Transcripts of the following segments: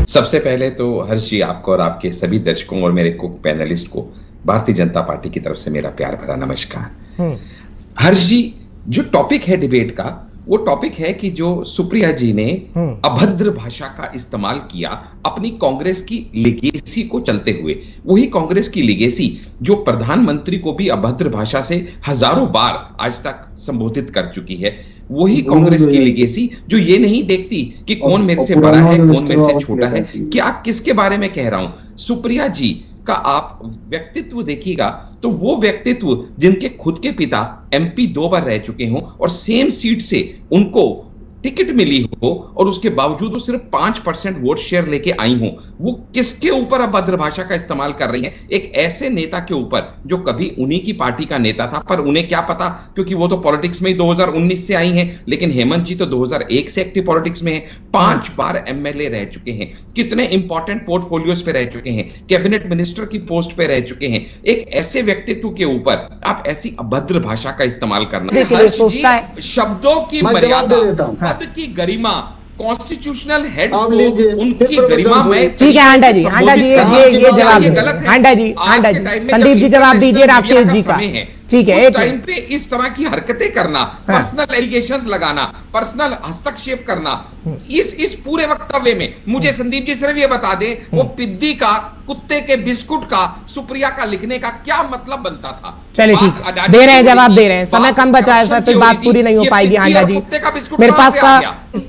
सबसे पहले तो हर्ष जी, आपको और आपके सभी दर्शकों और मेरे को पैनलिस्ट को भारतीय जनता पार्टी की तरफ से मेरा प्यार भरा नमस्कार। हर्ष जी, जो टॉपिक है डिबेट का, वो टॉपिक है कि जो सुप्रिया जी ने अभद्र भाषा का इस्तेमाल किया अपनी कांग्रेस की लिगेसी को चलते हुए, वही कांग्रेस की लिगेसी जो प्रधानमंत्री को भी अभद्र भाषा से हजारों बार आज तक संबोधित कर चुकी है, वही कांग्रेस की लिगेसी जो ये नहीं देखती कि कौन मेरे से बड़ा है, कौन मेरे से छोटा है। क्या किसके बारे में कह रहा हूं? सुप्रिया जी का आप व्यक्तित्व देखिएगा तो वो व्यक्तित्व जिनके खुद के पिता एमपी 2 बार रह चुके हों और सेम सीट से उनको टिकट मिली हो और उसके बावजूद वो सिर्फ 5% वोट शेयर लेके आई हो, वो किसके ऊपर अभद्र भाषा का इस्तेमाल कर रही हैं? एक ऐसे नेता के ऊपर जो कभी उन्हीं की पार्टी का नेता था, पर उन्हें क्या पता, क्योंकि वो तो पॉलिटिक्स में ही 2019 से आई हैं, लेकिन हेमंत जी तो 2001 से एक्टिव पॉलिटिक्स में है, 5 बार एमएलए रह चुके हैं, कितने इंपॉर्टेंट पोर्टफोलियोज पे रह चुके हैं, कैबिनेट मिनिस्टर की पोस्ट पे रह चुके हैं। एक ऐसे व्यक्तित्व के ऊपर आप ऐसी अभद्र भाषा का इस्तेमाल करना, शब्दों की मर्यादा, पद की गरिमा, कॉन्स्टिट्यूशनल हेड्स को उनकी गरिमा में। ठीक है हांडा जी, ये जवाब गलत है। हांडा जी, संदीप जी जवाब दीजिए राकेश जी का। ठीक है, उस टाइम पे इस तरह की हरकतें करना, पर्सनल एलिगेशंस लगाना, पर्सनल हस्तक्षेप करना, इस पूरे वक्तव्य में मुझे संदीप जी सिर्फ ये बता दें, वो पिद्दी का, कुत्ते के बिस्कुट का, सुप्रिया का लिखने का क्या मतलब बनता था? चलिए ठीक है, दे रहे हैं जवाब, दे रहे हैं, समय कम बचा है सर, फिर बात पूरी नहीं हो पाएगी। हांडा जी, मेरे पास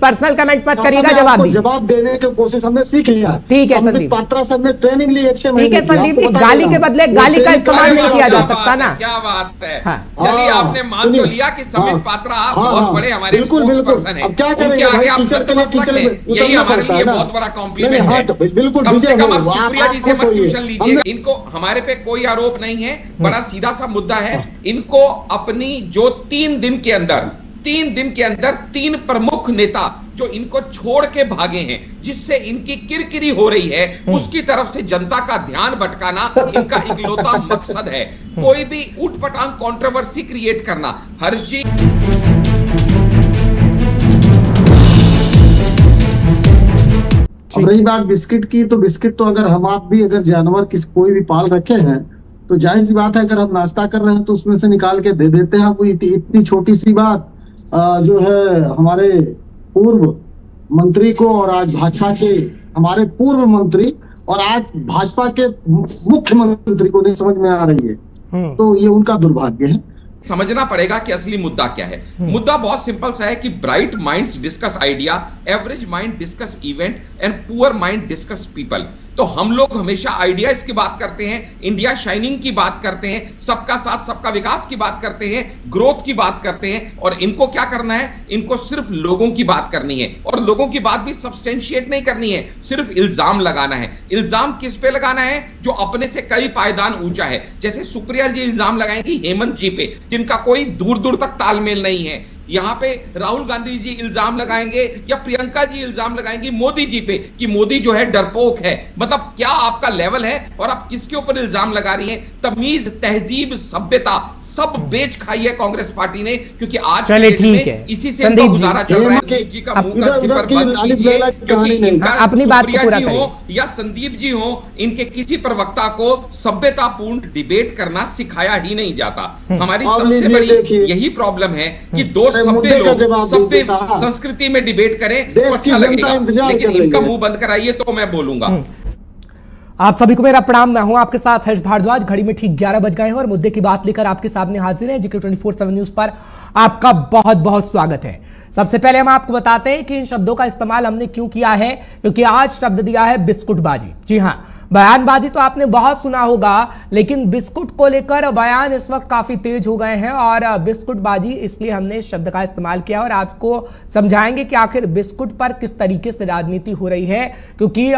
पर्सनल कमेंट मत करिएगा, जवाब देने की कोशिश हमने सीख लिया। ठीक है संदीप, पात्रा सर ने ट्रेनिंग ली, ठीक है संदीप जी, गाली के बदले गाली का इस्तेमाल नहीं किया जा सकता ना। क्या बात है। चलिए, आपने मान तो लिया कि संबित पात्रा बहुत बड़े हमारे स्पोक्सपर्सन हैं, उनके आगे आप नतमस्तक हैं, यही हमारे लिए बहुत बड़ा कॉम्प्लीमेंट है। कम से कम आप सुप्रिया जी से मत ट्यूशन लीजिए। इनको हमारे पे कोई आरोप नहीं है, बड़ा सीधा सा मुद्दा है। इनको अपनी जो 3 दिन के अंदर 3 प्रमुख नेता जो इनको छोड़ के भागे हैं, जिससे इनकी किरकिरी हो रही है, उसकी तरफ से जनता का ध्यान भटकाना इनका इकलौता मकसद है। कोई भी उठपटांग कंट्रोवर्सी क्रिएट करना। हर्ष जी, अब रही बात बिस्किट की, तो बिस्किट तो अगर हम आप भी अगर जानवर कोई भी पाल रखे हैं तो जाहिर सी बात है, अगर हम नाश्ता कर रहे हैं तो उसमें से निकाल के दे देते हैं। कोई इतनी छोटी सी बात जो है हमारे पूर्व मंत्री को, और आज भाजपा के हमारे पूर्व मंत्री और आज भाजपा के मुख्यमंत्री को नहीं समझ में आ रही है, तो ये उनका दुर्भाग्य है। समझना पड़ेगा कि असली मुद्दा क्या है। मुद्दा बहुत सिंपल सा है कि bright minds discuss idea, average mind discuss event and poor mind discuss people. तो हम लोग हमेशा आइडियाज की बात करते हैं, इंडिया शाइनिंग की बात करते हैं, सबका साथ सबका विकास की बात करते हैं, ग्रोथ की बात करते हैं, और इनको क्या करना है? इनको सिर्फ लोगों की बात करनी है, और लोगों की बात भी सब्सटेंशिएट नहीं करनी है, सिर्फ इल्जाम लगाना है। इल्जाम किस पे लगाना है? जो अपने से कई पायदान ऊंचा है। जैसे सुप्रिया जी इल्जाम लगाएंगी हेमंत जी पे, जिनका कोई दूर दूर तक तालमेल नहीं है। यहां पे राहुल गांधी जी इल्जाम लगाएंगे या प्रियंका जी इल्जाम लगाएंगी मोदी जी पे कि मोदी जो है डरपोक है। मतलब क्या आपका लेवल है और आप किसके ऊपर इल्जाम लगा रही हैं? तमीज, तहजीब, सभ्यता सब बेच खाई है कांग्रेस पार्टी ने, क्योंकि आज चलिए ठीक है, इसी से इनका गुजारा चल रहा है। जी का मुंह का जिपर बंद कीजिए, क्योंकि अपनी बात सुप्रिया जी हो या संदीप जी हो, इनके किसी प्रवक्ता को सभ्यतापूर्ण डिबेट करना सिखाया ही नहीं जाता। हमारी सबसे बड़ी यही प्रॉब्लम है कि दो सभ्य लोग सभ्य संस्कृति में डिबेट करें तो अच्छा लगेगा, लेकिन इनका मुंह बंद कराइए तो मैं बोलूंगा। आप सभी को मेरा प्रणाम। मैं हूं आपके साथ हर्ष भारद्वाज। घड़ी में ठीक 11 बज गए हैं और मुद्दे की बात लेकर आपके सामने हाजिर है। जीके 24/7 न्यूज पर आपका बहुत बहुत स्वागत है। सबसे पहले हम आपको बताते हैं कि इन शब्दों का इस्तेमाल हमने क्यों किया है, क्योंकि आज शब्द दिया है बिस्कुटबाजी। जी हां, बयानबाजी तो आपने बहुत सुना होगा, लेकिन बिस्कुट को लेकर बयान इस वक्त काफी तेज हो गए हैं और बिस्कुटबाजी इसलिए हमने इस शब्द का इस्तेमाल किया और आपको समझाएंगे कि आखिर बिस्कुट पर किस तरीके से राजनीति हो रही है। क्योंकि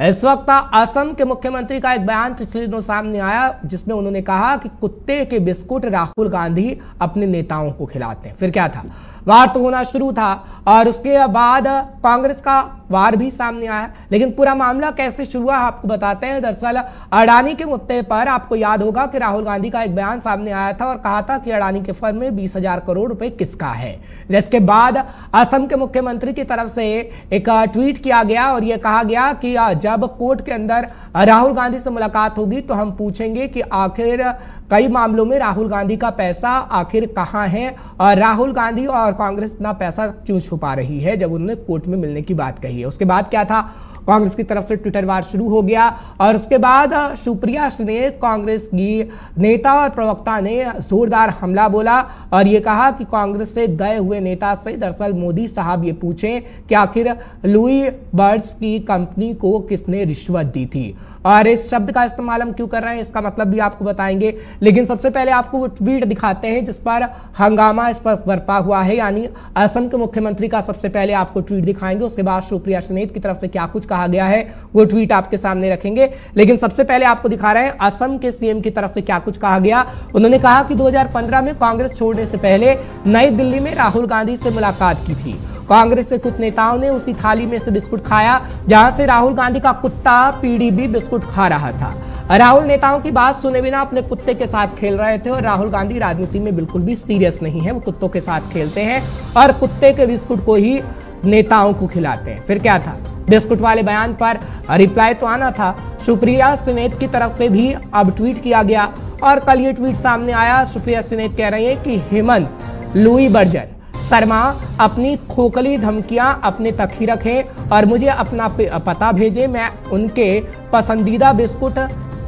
इस वक्त असम के मुख्यमंत्री का एक बयान पिछले दिनों सामने आया, जिसमें उन्होंने कहा कि कुत्ते के बिस्कुट राहुल गांधी अपने नेताओं को खिलाते हैं। फिर क्या था, वार तो होना शुरू था और उसके बाद कांग्रेस का वार भी सामने आया। लेकिन पूरा मामला कैसे शुरू हुआ आपको बताते हैं। दरअसल अडानी के मुद्दे पर आपको याद होगा कि राहुल गांधी का एक बयान सामने आया था और कहा था कि अडानी के फर्म में 20,000 करोड़ रुपए किसका है। जिसके बाद असम के मुख्यमंत्री की तरफ से एक ट्वीट किया गया और यह कहा गया कि जब कोर्ट के अंदर राहुल गांधी से मुलाकात होगी तो हम पूछेंगे कि आखिर कई मामलों में राहुल गांधी का पैसा आखिर कहां है और राहुल गांधी और कांग्रेस इतना पैसा क्यों छुपा रही है, जब उन्होंने कोर्ट में मिलने की बात कही है। उसके बाद क्या था, कांग्रेस की तरफ से ट्विटर वार शुरू हो गया और उसके बाद सुप्रिया श्रीनेत कांग्रेस की नेता और प्रवक्ता ने जोरदार हमला बोला और ये कहा कि कांग्रेस से गए हुए नेता से दरअसल मोदी साहब ये पूछें कि आखिर लुई बर्ड्स की कंपनी को किसने रिश्वत दी थी। और इस शब्द का इस्तेमाल हम क्यों कर रहे हैं इसका मतलब भी आपको बताएंगे। लेकिन सबसे पहले आपको वो ट्वीट दिखाते हैं जिस पर हंगामा इस पर बरपा हुआ है, यानी असम के मुख्यमंत्री का सबसे पहले आपको ट्वीट दिखाएंगे। उसके बाद सुप्रिया श्रीनेत की तरफ से क्या कुछ कहा गया है वो ट्वीट आपके सामने रखेंगे। लेकिन सबसे पहले आपको दिखा रहे हैं असम के सीएम की तरफ से क्या कुछ कहा गया। उन्होंने कहा कि 2015 में कांग्रेस छोड़ने से पहले नई दिल्ली में राहुल गांधी से मुलाकात की थी। कांग्रेस के कुछ नेताओं ने उसी थाली में से बिस्कुट खाया जहां से राहुल गांधी का कुत्ता पीडीबी बिस्कुट खा रहा था। राहुल नेताओं की बात सुने बिना अपने कुत्ते के साथ खेल रहे थे और राहुल गांधी राजनीति में बिल्कुल भी सीरियस नहीं है, वो कुत्तों के साथ खेलते हैं और कुत्ते के बिस्कुट को ही नेताओं को खिलाते हैं। फिर क्या था, बिस्कुट वाले बयान पर रिप्लाई तो आना था। सुप्रिया श्रीनेत की तरफ से भी अब ट्वीट किया गया और कल ये ट्वीट सामने आया। सुप्रिया श्रीनेत कह रही है कि हेमंत लुई बर्जर शर्मा अपनी खोखली धमकियां अपने तक ही रखें और मुझे अपना पता भेजें, मैं उनके पसंदीदा बिस्कुट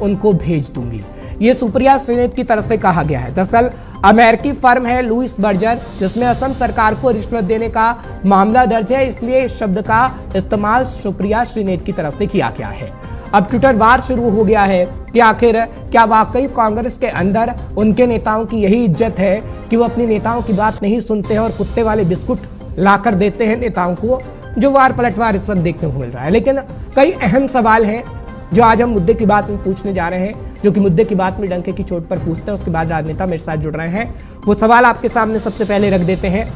उनको भेज दूंगी। ये सुप्रिया श्रीनेत की तरफ से कहा गया है। दरअसल अमेरिकी फर्म है लुईस बर्जर जिसमें असम सरकार को रिश्वत देने का मामला दर्ज है, इसलिए इस शब्द का इस्तेमाल सुप्रिया श्रीनेत की तरफ से किया गया है। अब ट्विटर वार शुरू हो गया है कि आखिर क्या वाकई कांग्रेस के अंदर उनके नेताओं की यही इज्जत है कि वो अपने नेताओं की बात नहीं सुनते हैं और कुत्ते वाले बिस्कुट लाकर देते हैं नेताओं को, जो वार पलटवार इस वक्त देखने को मिल रहा है। लेकिन कई अहम सवाल हैं जो आज हम मुद्दे की बात में पूछने जा रहे हैं, जो कि मुद्दे की बात में डंके की चोट पर पूछते हैं। उसके बाद राजनेता मेरे साथ जुड़ रहे हैं, वो सवाल आपके सामने सबसे पहले रख देते हैं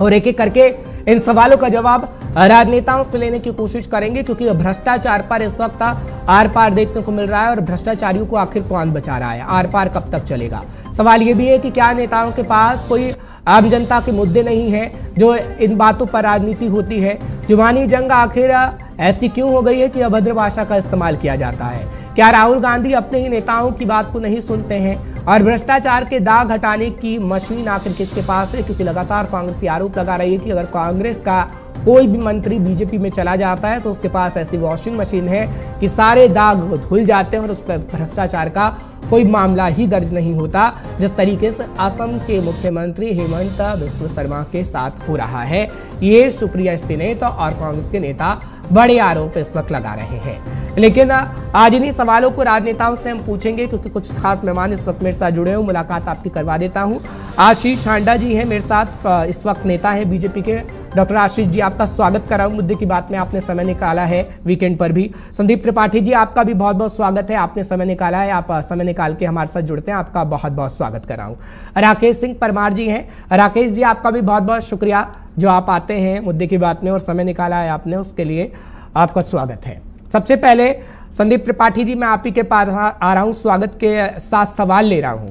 और एक एक करके इन सवालों का जवाब राजनेताओं से लेने की कोशिश करेंगे, क्योंकि भ्रष्टाचार पर इस वक्त आर पार देखने को मिल रहा है और भ्रष्टाचारियों को आखिर कौन बचा रहा है, आर पार कब तक चलेगा। सवाल यह भी है कि क्या नेताओं के पास कोई आम जनता के मुद्दे नहीं है जो इन बातों पर राजनीति होती है। जुबानी जंग आखिर ऐसी क्यों हो गई है कि अभद्र भाषा का इस्तेमाल किया जाता है। क्या राहुल गांधी अपने ही नेताओं की बात को नहीं सुनते हैं और भ्रष्टाचार के दाग हटाने की मशीन आखिर किसके पास है, क्योंकि लगातार कांग्रेस आरोप लगा रही है कि अगर कांग्रेस का कोई भी मंत्री बीजेपी में चला जाता है तो उसके पास ऐसी वॉशिंग मशीन है कि सारे दाग धुल जाते हैं और उस पर भ्रष्टाचार का कोई मामला ही दर्ज नहीं होता, जिस तरीके से असम के मुख्यमंत्री हेमंत बिस्वा शर्मा के साथ हो रहा है। ये सुप्रिया श्रीनेत और कांग्रेस के नेता बड़े आरोप इस वक्त लगा रहे हैं। लेकिन आज इन्हीं सवालों को राजनेताओं से हम पूछेंगे, क्योंकि कुछ खास मेहमान इस वक्त मेरे साथ जुड़े हुए, मुलाकात आपकी करवा देता हूं। आशीष हांडा जी हैं मेरे साथ, इस वक्त नेता हैं बीजेपी के। डॉक्टर आशीष जी, आपका स्वागत कर रहा हूं मुद्दे की बात में, आपने समय निकाला है वीकेंड पर भी। संदीप त्रिपाठी जी, आपका भी बहुत बहुत स्वागत है, आपने समय निकाला है, आप समय निकाल के हमारे साथ जुड़ते हैं, आपका बहुत बहुत स्वागत कर रहा हूं। राकेश सिंह परमार जी हैं। राकेश जी, आपका भी बहुत बहुत शुक्रिया जो आप आते हैं मुद्दे की बात में और समय निकाला है आपने, उसके लिए आपका स्वागत है। सबसे पहले संदीप त्रिपाठी जी, मैं आप ही के पास आ रहा हूं, स्वागत के साथ सवाल ले रहा हूं,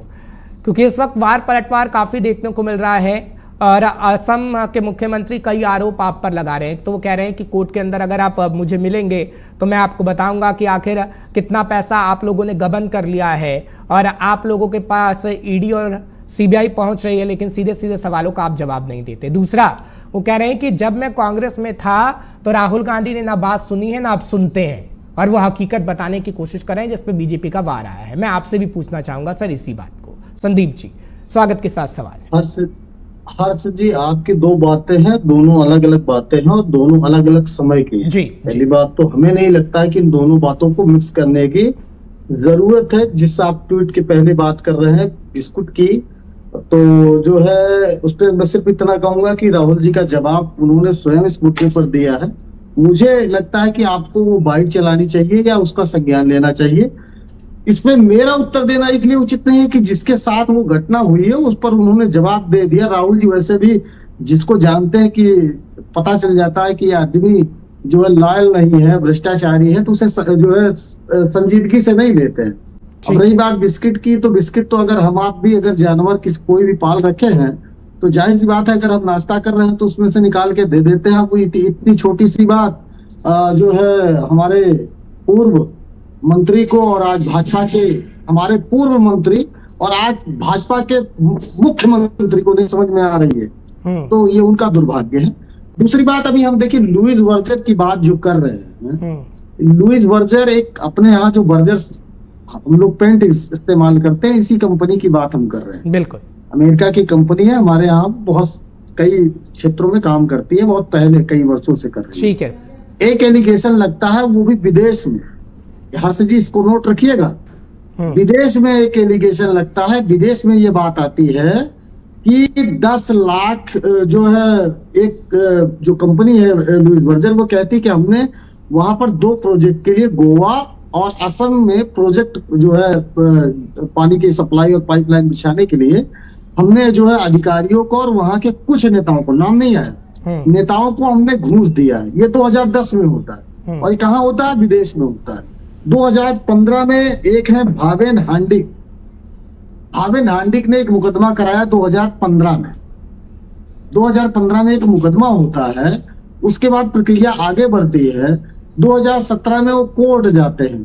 क्योंकि इस वक्त वार पलटवार काफी देखने को मिल रहा है और असम के मुख्यमंत्री कई आरोप आप पर लगा रहे हैं। तो वो कह रहे हैं कि कोर्ट के अंदर अगर आप मुझे मिलेंगे तो मैं आपको बताऊंगा कि आखिर कितना पैसा आप लोगों ने गबन कर लिया है और आप लोगों के पास ईडी और सीबीआई पहुंच रही है, लेकिन सीधे सीधे सवालों का आप जवाब नहीं देते। दूसरा, वो कह रहे हैं कि जब मैं कांग्रेस में था तो राहुल गांधी ने ना बात सुनी है ना आप सुनते हैं, और वो हकीकत बताने की कोशिश कर रहे हैं जिसपे बीजेपी का वार आया है। मैं आपसे भी पूछना चाहूंगा सर इसी बात को। संदीप जी, स्वागत के साथ सवाल। हर्ष जी, आपकी दो बातें हैं, दोनों अलग अलग बातें हैं और दोनों अलग अलग समय की हैं। पहली बात तो हमें नहीं लगता है कि इन दोनों बातों को मिक्स करने की जरूरत है। जिस आप ट्वीट के पहले बात कर रहे हैं बिस्कुट की, तो जो है उस पर मैं सिर्फ इतना कहूंगा कि राहुल जी का जवाब उन्होंने स्वयं इस मुद्दे पर दिया है। मुझे लगता है कि आपको वो बाइट चलानी चाहिए या उसका संज्ञान लेना चाहिए। इसमें मेरा उत्तर देना इसलिए उचित नहीं है कि जिसके साथ वो घटना हुई है उस पर उन्होंने जवाब दे दिया। राहुल जी वैसे भी जिसको जानते हैं कि पता चल जाता है कि ये आदमी जो है लॉयल नहीं है, भ्रष्टाचारी है, तो उसे जो है संजीदगी से नहीं लेते हैं। अब रही बात बिस्किट की, तो बिस्किट तो अगर हम आप भी अगर जानवर कोई भी पाल रखे हैं तो जाहिर सी बात है अगर हम नाश्ता कर रहे हैं तो उसमें से निकाल के दे देते हैं। कोई इतनी छोटी सी बात जो है हमारे पूर्व मंत्री को और आज भाजपा के हमारे पूर्व मंत्री और आज भाजपा के मुख्यमंत्री को नहीं समझ में आ रही है, तो ये उनका दुर्भाग्य है। दूसरी बात, अभी हम देखिए लुईस वर्जर की बात जो कर रहे हैं, लुईस वर्जर एक अपने यहाँ जो वर्जर हम लोग पेंट इस्तेमाल करते हैं, इसी कंपनी की बात हम कर रहे हैं। बिल्कुल, अमेरिका की कंपनी है, हमारे यहाँ बहुत कई क्षेत्रों में काम करती है, बहुत पहले कई वर्षों से कर रही है। ठीक है। एक एलिगेशन लगता है, वो भी विदेश में, हर्ष जी इसको नोट रखिएगा, विदेश में एक एलिगेशन लगता है। विदेश में ये बात आती है कि 10 लाख जो है एक जो कंपनी है लुईस वर्जर, वो कहती है कि हमने वहां पर 2 प्रोजेक्ट के लिए गोवा और असम में प्रोजेक्ट जो है पानी की सप्लाई और पाइपलाइन बिछाने के लिए हमने जो है अधिकारियों को और वहां के कुछ नेताओं को, नाम नहीं आया, नेताओं को हमने घूस दिया है। ये 2010 में होता है और कहाँ होता है? विदेश में होता है। 2015 में एक है भावेन हांडिक, भावेन हांडिक ने एक मुकदमा कराया 2015 में। 2015 में एक मुकदमा होता है, उसके बाद प्रक्रिया आगे बढ़ती है। 2017 में वो कोर्ट जाते हैं,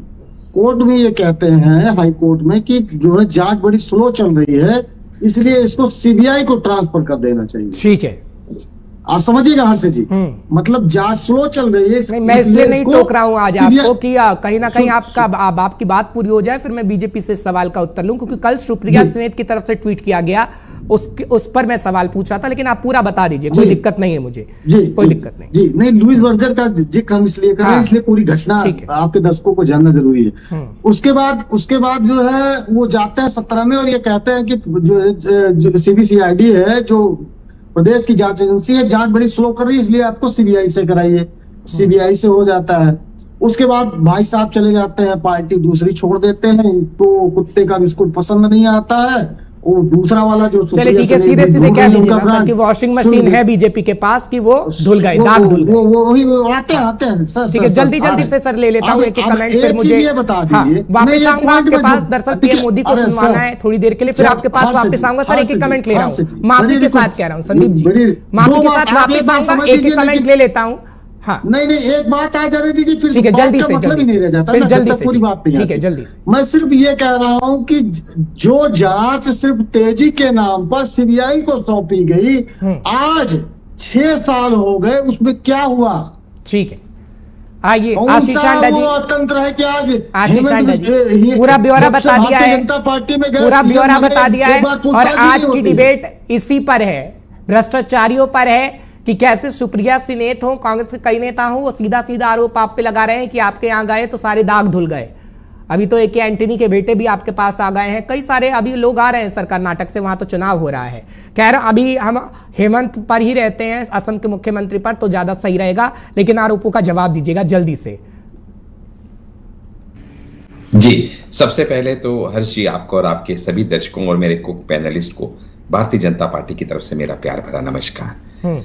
कोर्ट में ये कहते हैं हाई कोर्ट में कि जो है जांच बड़ी स्लो चल रही है, इसलिए इसको सीबीआई को ट्रांसफर कर देना चाहिए। ठीक है, आप समझिएगा हर्ष जी, मतलब जांच स्लो चल रही है। मैं इसलिए नहीं टोक रहा हूं आज आपको कि कहीं ना कहीं आपकी बात पूरी हो जाए, फिर मैं बीजेपी से सवाल का उत्तर लूं, क्योंकि कल सुप्रिया सिनेत की तरफ से ट्वीट किया गया, उस पर मैं सवाल पूछ रहा था, लेकिन आप पूरा बता दीजिए, कोई दिक्कत नहीं है मुझे। कोई दिक्कत नहीं जी। नहीं, लुईस वर्जर का जिक्र हम इसलिए कर रहे हैं, इसलिए पूरी घटना आपके दर्शकों को जानना जरूरी है। उसके बाद जो है वो जाते हैं 17 में और ये कहते हैं कि जो सीबीसीआईडी है, जो प्रदेश की जांच एजेंसी है, जांच बड़ी स्लो कर रही है, इसलिए आपको सीबीआई से कराइए। सीबीआई से हो जाता है। उसके बाद भाई साहब चले जाते हैं, पार्टी दूसरी छोड़ देते हैं, तो कुत्ते का बिस्कुट पसंद नहीं आता है, वो दूसरा वाला जो चलिए ठीक है, सीधे सीधे कह दीजिए कि वॉशिंग मशीन है बीजेपी के पास कि वो धुल गए, दाग धुल गए। वो आते हैं सर। ठीक है, जल्दी से सर ले लेता हूँ एक कमेंट, फिर मुझे ये बता दीजिए। वापस आऊंगा आपके पास, दरअसल पीएम मोदी को सुनवाना है थोड़ी देर के लिए, फिर आपके पास वापस आऊंगा। सर एक कमेंट ले रहा हूँ, माफी के साथ कह रहा हूँ संदीप जी, माफी के साथ वापस आऊंगा, एक कमेंट ले लेता हूँ। हाँ। नहीं, एक बात आ जाने दीजिए, फिर ठीक है, जल्दी से, मतलब ही नहीं रह जाता ना, जब तक पूरी बात नहीं। ठीक है, जल्दी से। मैं सिर्फ ये कह रहा हूं कि जो जांच सिर्फ तेजी के नाम पर सीबीआई को सौंपी गई, आज 6 साल हो गए, उसमें क्या हुआ? ठीक है, आइए आशीष सांडा जी। तंत्र है कि आज आशीष सांडा जी पूरा ब्यौरा बता दिया है, जनता पार्टी में पूरा ब्यौरा बता दिया है, और आज की डिबेट इसी पर है, भ्रष्टाचारियों पर है कि कैसे सुप्रिया सिनेत हो, कांग्रेस के कई नेता हो, वो सीधा आरोप आप पे लगा रहे हैं कि आपके यहाँ गए तो सारे दाग धुल गए। अभी तो एक एंटनी के बेटे भी आपके पास आ गए हैं, कई सारे अभी लोग आ रहे हैं सर कर्नाटक से, वहां तो चुनाव हो रहा है। खैर अभी हम हेमंत पर ही रहते हैं, असम के मुख्यमंत्री पर, तो ज्यादा सही रहेगा, लेकिन आरोपों का जवाब दीजिएगा जल्दी से। जी, सबसे पहले तो हर्ष जी, आपको और आपके सभी दर्शकों और मेरे कुक पैनलिस्ट को भारतीय जनता पार्टी की तरफ से मेरा प्यार भरा नमस्कार।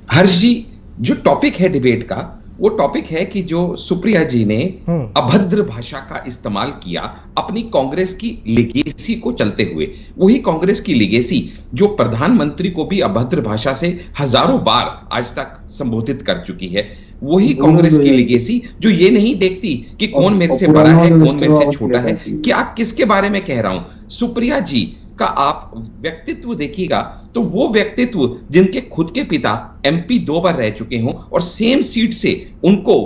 हर्ष जी, जो टॉपिक है डिबेट का, वो टॉपिक है कि जो सुप्रिया जी ने अभद्र भाषा का इस्तेमाल किया अपनी कांग्रेस की लिगेसी को चलते हुए, वही कांग्रेस की लिगेसी जो प्रधानमंत्री को भी अभद्र भाषा से हजारों बार आज तक संबोधित कर चुकी है, वही कांग्रेस की लिगेसी जो ये नहीं देखती कि कौन मेरे से बड़ा है, कौन मेरे से छोटा है। क्या किसके बारे में कह रहा हूं? सुप्रिया जी का आप व्यक्तित्व देखिएगा तो वो व्यक्तित्व जिनके खुद के पिता एमपी 2 बार रह चुके हों और सेम सीट से उनको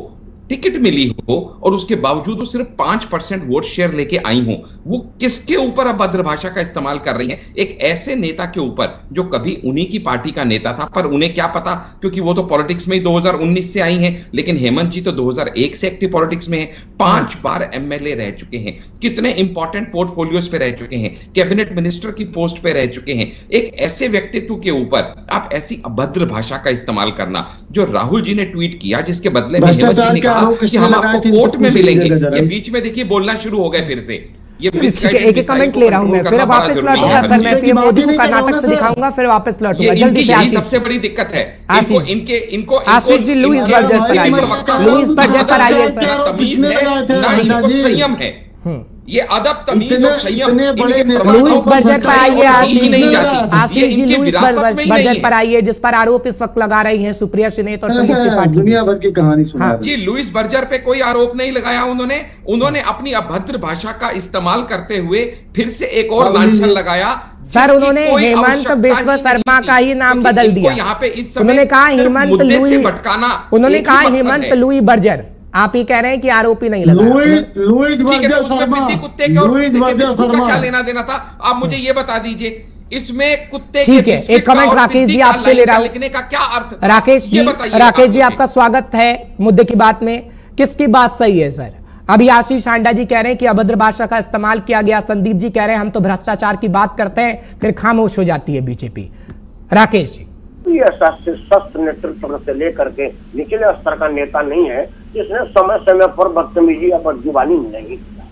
टिकट मिली हो और उसके बावजूद वो सिर्फ 5% वोट शेयर लेके आई हो, वो किसके ऊपर अभद्र भाषा का इस्तेमाल कर रही हैं? एक ऐसे नेता के ऊपर जो कभी उन्हीं की पार्टी का नेता था, पर उन्हें क्या पता, क्योंकि वो तो पॉलिटिक्स में ही 2019 से आई हैं, लेकिन हेमंत जी तो 2001 से एक्टिव पॉलिटिक्स में है, 5 बार एमएलए रह चुके हैं, कितने इंपॉर्टेंट पोर्टफोलियोज पे रह चुके हैं, कैबिनेट मिनिस्टर की पोस्ट पे रह चुके हैं। एक ऐसे व्यक्तित्व के ऊपर आप ऐसी अभद्र भाषा का इस्तेमाल करना, जो राहुल जी ने ट्वीट किया, जिसके बदले में हेमंत जी ने कि हम आपको कोर्ट में मिलेंगे, ये बीच में देखिए बोलना शुरू हो गए फिर से। ये एक कमेंट ले रहा हूं मैं, फिर वापस लौटूंगा सर, मैं पीएम मोदी को कर्नाटक से दिखाऊंगा, फिर वापस लौटूंगा जल्दी से। यही सबसे बड़ी दिक्कत है इनको आशीष जी, लुईस बर्जर पर आइए, लुईस बर्जर पर आइए सर। तमीज है ना, इनको संयम है, ये अदब तमीज और संयम। लुईस बर्जर पर आइए आशीष जी, लुईस बर्जर पर आइए, जिस पर आरोप इस वक्त लगा रही हैं सुप्रिया श्रीनेत और संदीप त्रिपाठी। दुनिया भर की कहानी सुना जी। लुईस बर्जर पे कोई आरोप नहीं लगाया उन्होंने अपनी अभद्र भाषा का इस्तेमाल करते हुए फिर से एक और लांछन लगाया सर। उन्होंने हेमंत बिश्व शर्मा का ही नाम बदल दिया। यहाँ पे इस समय उन्होंने कहा हेमंत लुई भटकाना, उन्होंने कहा हेमंत लुई बर्जर। आप ही कह रहे हैं कि आरोपी नहीं लगा। लुईस बर्जर शर्मा, कुत्ते के क्या लेना देना था? आप मुझे ये बता दीजिए, इसमें कुत्ते ठीक है। एक कमेंट राकेश जी आपसे ले रहा हूं, लिखने का क्या अर्थ? राकेश जी आपका स्वागत है मुद्दे की बात में। किसकी बात सही है सर? अभी आशीष हांडा जी कह रहे हैं कि अभद्र भाषा का इस्तेमाल किया गया, संदीप जी कह रहे हैं हम तो भ्रष्टाचार की बात करते हैं, फिर खामोश हो जाती है बीजेपी। राकेश जी, शस्त्र नेतृत्व से लेकर के निचले स्तर का नेता नहीं है जिसने समय समय पर बदतमीजी या बदजुबानी नहीं किया।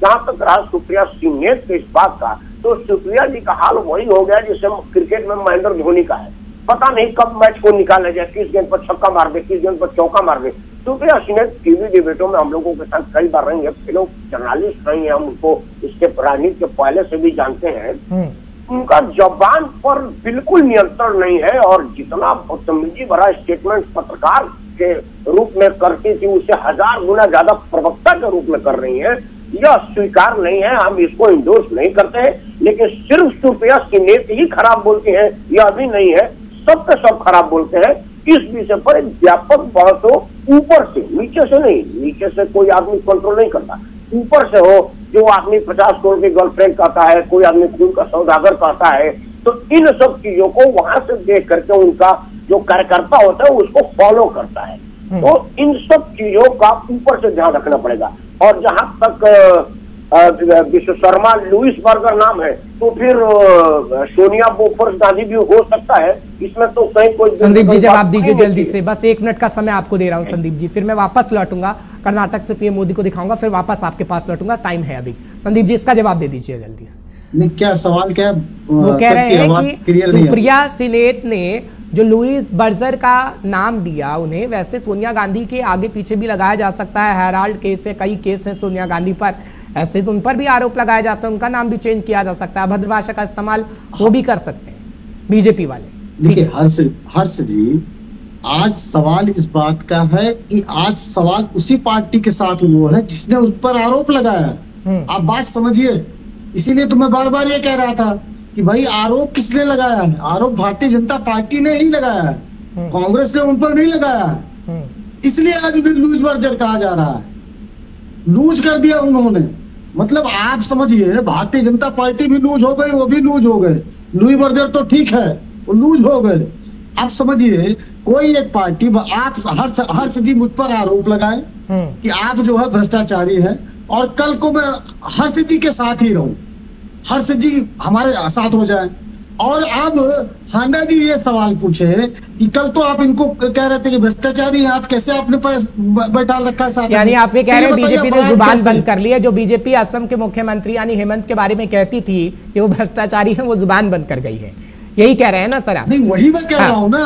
जहां तक रहा सुप्रिया श्रीनेत के इस बात का, तो सुप्रिया जी का हाल वही हो गया जिससे क्रिकेट में महेंद्र धोनी का है। पता नहीं कब मैच को निकाला जाए, किस गेंद पर छक्का मार दे, किस गेंद पर चौका मार दे। सुप्रिया श्रीनेत टीवी डिबेटों में हम लोगों के साथ कई बार रही है, लोग जर्नलिस्ट रही है, हम उनको इसके राजनीति के पहले से भी जानते हैं। उनका जबान पर बिल्कुल नियंत्रण नहीं है और जितना बदतमीजी भरा स्टेटमेंट पत्रकार के रूप में करती थी उससे 1000 गुना ज्यादा प्रवक्ता के रूप में कर रही है। यह स्वीकार नहीं है, हम इसको इंडोर्स नहीं करते हैं, लेकिन सिर्फ सुप्रिया श्रीनेत ही खराब बोलती है यह भी नहीं है, सब के सब खराब बोलते हैं। इस विषय पर एक व्यापक बहस हो, ऊपर से, नीचे से नहीं। नीचे से कोई आदमी कंट्रोल नहीं करता, ऊपर से हो। जो आदमी 50 करोड़ की गर्लफ्रेंड कहता है, कोई आदमी खून का सौदागर कहता है, तो इन सब चीजों को वहां से देख करके उनका जो कार्यकर्ता होता है उसको फॉलो करता है। तो इन सब चीजों का ऊपर से ध्यान रखना पड़ेगा। और जहां तक विश्व शर्मा लुईस बर्जर नाम है, तो फिर सोनिया बोफोर्स गांधी भी हो सकता है इसमें, तो कहीं कोई। संदीप जी जवाब दीजिए जल्दी से, बस 1 मिनट का समय आपको दे रहा हूं संदीप जी, फिर मैं वापस लौटूंगा, कर्नाटक से पीएम मोदी को दिखाऊंगा, फिर वापस आपके पास लौटूंगा, टाइम है अभी। संदीप जी इसका जवाब दे दीजिए जल्दी से। क्या सवाल क्या? वो कह रहे हैं कि सुप्रिया श्रीनेत ने जो लुईस बर्जर का नाम दिया उन्हें, वैसे सोनिया गांधी के आगे पीछे भी लगाया जा सकता है। हेराल्ड केस है, कई केस हैं सोनिया गांधी पर, ऐसे तो उन पर भी आरोप लगाया जाता है, उनका नाम भी चेंज किया जा सकता है, अभद्र भाषा का इस्तेमाल वो भी कर सकते हैं बीजेपी वाले। देखिए हर्ष जी, आज सवाल इस बात का है कि आज सवाल उसी पार्टी के साथ वो है जिसने उस पर आरोप लगाया है। आप बात समझिए, इसीलिए तो मैं बार बार ये कह रहा था कि भाई आरोप किसने लगाया है? आरोप भारतीय जनता पार्टी ने ही लगाया है, कांग्रेस ने उन पर नहीं लगाया है। इसलिए आज भी लूज बर्जर कहा जा रहा है, लूज कर दिया उन्होंने। मतलब आप समझिए, भारतीय जनता पार्टी भी लूज हो गई, वो भी लूज हो गए। लुई बर्जर तो ठीक है, वो लूज हो गए। आप समझिए, कोई एक पार्टी, आप हर्ष जी मुझ पर आरोप लगाए कि आप जो है भ्रष्टाचारी है, और कल को मैं हर्ष जी के साथ ही रहूं, हर्ष जी हमारे साथ हो जाए। और अब हांडा जी ये सवाल पूछे कि कल तो आप इनको कह रहे थे कि भ्रष्टाचारी, आज कैसे आपने बैठा रखा है साथ? यानी आप ये कह रहे हैं बीजेपी ने जुबान बंद कर ली है। जो बीजेपी असम के मुख्यमंत्री यानी हेमंत के बारे में कहती थी कि वो भ्रष्टाचारी है, वो जुबान बंद कर गई है, यही कह रहे हैं ना सर आप? नहीं, वही मैं कह रहा हूँ ना।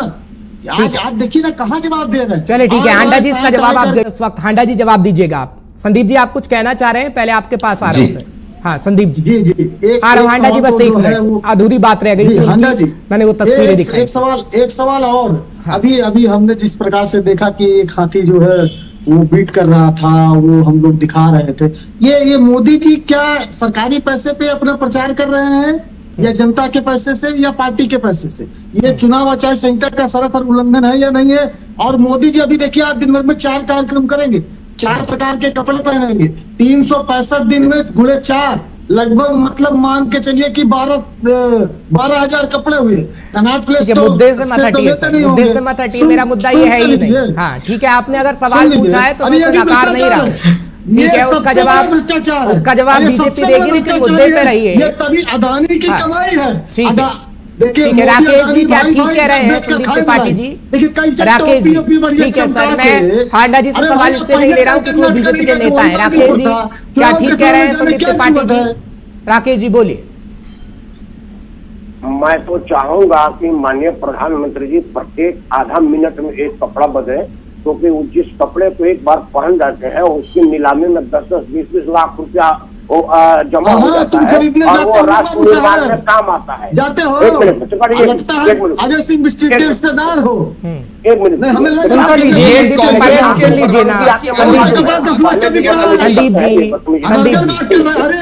आज आप देखिए ना कहाँ जवाब दे रहे हैं। चलिए ठीक है, हांडा जी इसका जवाब आप इस वक्त, हांडा जी जवाब दीजिएगा आप। संदीप जी आप कुछ कहना चाह रहे हैं, पहले आपके पास आ रहे हैं। हाँ संदीप जी। जी आ रहा हूं हांडा जी, बस एक मिनट, अधूरी बात रह गई हांडा जी, मैंने वो तस्वीरें दिखाई। एक सवाल और। हाँ। अभी हमने जिस प्रकार से देखा कि एक हाथी जो है वो बीट कर रहा था, वो हम लोग दिखा रहे थे। ये मोदी जी क्या सरकारी पैसे पे अपना प्रचार कर रहे हैं, या जनता के पैसे से, या पार्टी के पैसे से? ये चुनाव आचार संहिता का सरासर उल्लंघन है या नहीं है? और मोदी जी अभी देखिए आज दिन भर में 4 कार्यक्रम करेंगे, 4 प्रकार के कपड़े पहनेंगे, 365 दिन में गुणे 4, लगभग मतलब मान के चलिए कि 12,000 कपड़े हुए। कनॉट प्लेस तो मुद्दे से मत हटिए, मेरा मुद्दा ये है ही नहीं। हाँ ठीक है, आपने अगर सवाल पूछा है तो मैं नकार नहीं रहा, ठीक है, उसका जवाब बीजेपी देगी, लेकिन मुद्दे पे रही है। ये तभी अदानी की कमाई है। देखिए राकेश जी क्या ठीक कह रहे हैं संदीप त्रिपाठी जी? राकेश जी ठीक है सर, मैं हांडा जी से सवाल इसलिए नहीं ले रहा हूँ क्योंकि वो बीजेपी के नेता है। राकेश जी क्या ठीक कह रहे हैं संदीप त्रिपाठी जी? राकेश जी बोलिए। मैं तो चाहूंगा कि माननीय प्रधानमंत्री जी प्रत्येक आधा मिनट में एक कपड़ा बदले, क्योंकि वो जिस कपड़े को एक बार पहन जाते हैं उसकी नीलामी में 10-10, 20-20 लाख रुपया जमा हो जाता है और वो राष्ट्र निर्माण में काम आता है। जाते हो एक मिनट अजय सिंह बिस्ट्रिक्ट के रिश्तेदार हो। एक मिनट हमें संदीप जी अरे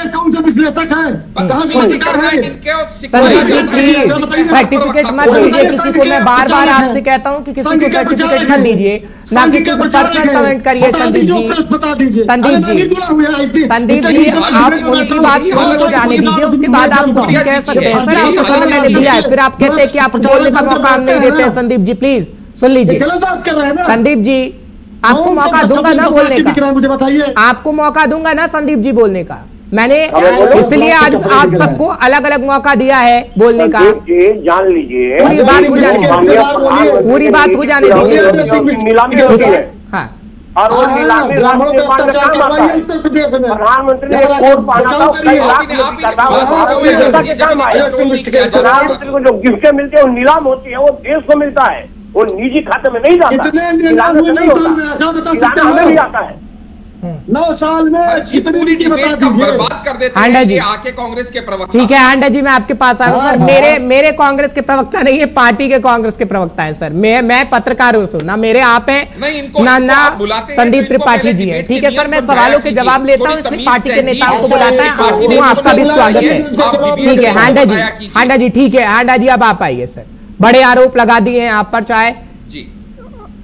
कौन सा विश्लेषक है, सर्टिफिकेट मत दीजिए किसी को। मैं बार बार आपसे कहता हूँ कि किसी को सर्टिफिकेट मत दीजिए, ना किसी को पर्सनल कमेंट करिए। संदीप जी संदीप जी आप उनकी बात उनको जाने दीजिए, उसके बाद आप कुछ कह सकते हैं। सर आपको समय मैंने दिया है, फिर आप कहते हैं कि आप बोलने का मौका हम नहीं देते हैं। संदीप जी प्लीज सुन लीजिए। संदीप जी आपको मौका दूंगा ना बोलने का, मुझे बताइए। आपको मौका दूंगा ना संदीप जी बोलने का। मैंने इसलिए आज आप सबको अलग अलग मौका दिया है बोलने का। जान लीजिए पूरी बात हो जाने, पूरी बात हो जाने दीजिए। हाँ और वो नीलामी राष्ट्र निर्माण में काम आता है। प्रधानमंत्री ने कोट पहना था, कई लाख में बिका था, प्रधानमंत्री को जो गिफ्टें मिलती है वो नीलाम होती है, वो देश को मिलता है, वो निजी खाते में नहीं जाता, हमें भी आता है। 9 साल में कितनी बर्बाद कर देते हांडा जी आके कांग्रेस के प्रवक्ता। ठीक है हांडा जी मैं आपके पास आ रहा हूँ सर। मेरे कांग्रेस के प्रवक्ता नहीं है, पार्टी के कांग्रेस के प्रवक्ता है सर। मैं पत्रकार हूँ, ना मेरे आप हैं ना संदीप त्रिपाठी जी है। ठीक है सर, मैं सवालों के जवाब लेता हूँ, इसलिए पार्टी के नेताओं को बुलाता है। आपका भी स्वागत है। ठीक है हांडा जी ठीक है हांडा जी अब आप आइए सर। बड़े आरोप लगा दिए हैं आप पर, चाहे